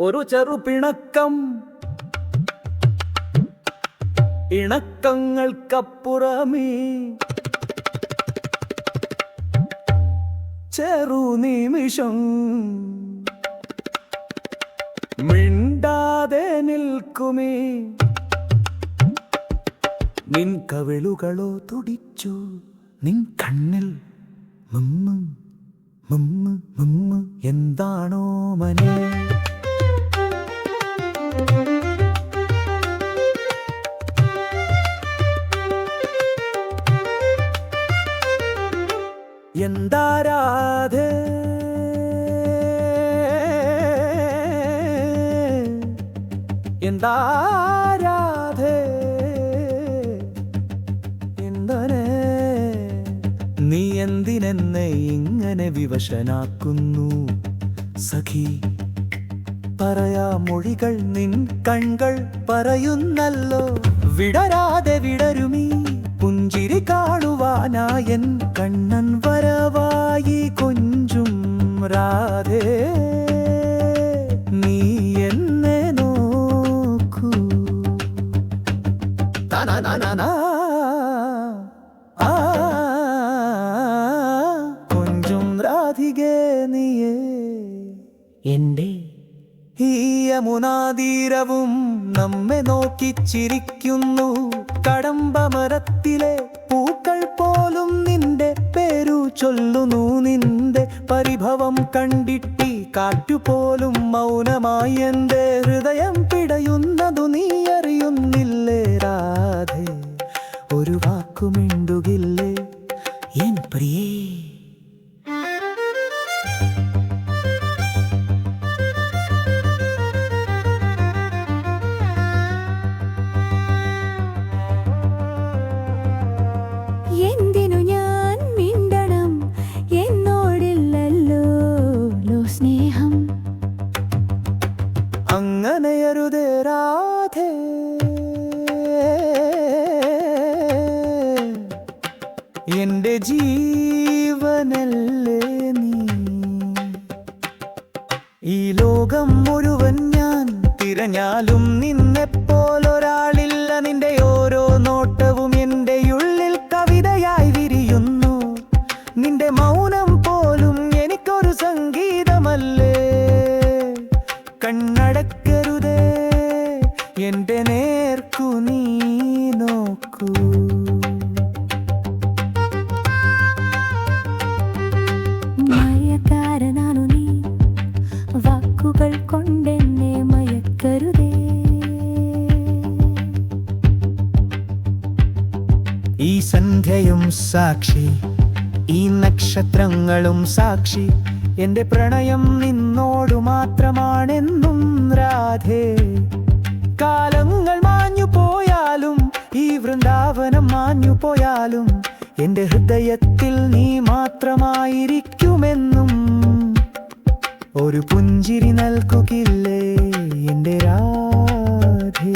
ഒരു ചെറുപിണക്കം, ഇണക്കങ്ങൾക്കപ്പുറമേ ചെറുനിമിഷം മിണ്ടാതെ നിൽക്കുമേ. നിൻ കവിളുകളോ തുടിച്ചു, നിൻ കണ്ണിൽ മുമ്മ് മുമ്മ് മുമ്മ് എന്താണോ മനെ. എന്താരാധേ എന്താരാധേ എന്തനെ നീ എന്തിനെന്നെ ഇങ്ങനെ വിവശനാക്കുന്നു സഖി. പറയാ മൊഴികൾ നിൻ കൺകൾ പറയുന്നല്ലോ. വിടരാതെ വിടരുമീ പുഞ്ചിരി കാണുവാനായൻ കണ്ണൻ വരവായി കൊഞ്ചും രാധേ. നീ എന്നെ നോക്കൂ കൊഞ്ചും രാധികേ നീയേ എന്റെ. ഈ യമുനാതീരവും നമ്മെ നോക്കി ചിരിക്കുന്നു. കടമ്പമരത്തിലെ പൂക്കൾ പോലും നിന്റെ പേരു ചൊല്ലുന്നു. നിന്റെ പരിഭവം കണ്ടിട്ടി കാറ്റുപോലും മൗനമായി എന്റെ ഹൃദയം പിടയുന്നതു നീ അറിയുന്നില്ലേ രാധേ. ഒരു വാക്കുമിണ്ടുകില്ലേ എൻ പ്രിയേ. എന്തിനു ഞാൻ മിണ്ടണം, എന്നോടില്ലല്ലോ സ്നേഹം. അങ്ങനെയരുതേ രാധേ, എന്റെ ജീവനല്ലേ നീ. ഈ ലോകം മുഴുവൻ ഞാൻ തിരഞ്ഞാലും നിന്നെപ്പോലൊരാളില്ല. നിന്റെ ഓരോ നോട്ടവും എൻ്റെ ഉള്ളിൽ കവിതയായി വിരിയുന്നു. നിന്റെ മൗനം പോലും എനിക്കൊരു സംഗീതമല്ലേ. കണ്ണടക്കരുതേ എൻ്റെ നേർക്കു നീ നോക്കൂ. മയക്കാരനാണു നീ, വാക്കുകൾ കൊണ്ടെന്നെ മയക്കരുതേ. ഈ സന്ധ്യയും സാക്ഷി, ഈ നക്ഷത്രങ്ങളും സാക്ഷി. എന്റെ പ്രണയം നിന്നോടു മാത്രമാണെന്നും രാധേ. കാലങ്ങൾ മാഞ്ഞു പോയാലും ഈ വൃന്ദാവനം മാഞ്ഞു പോയാലും എന്റെ ഹൃദയത്തിൽ നീ മാത്രമായിരിക്കുമെന്നും. ഒരു പുഞ്ചിരി നൽകുകില്ലേ എന്റെ രാധേ.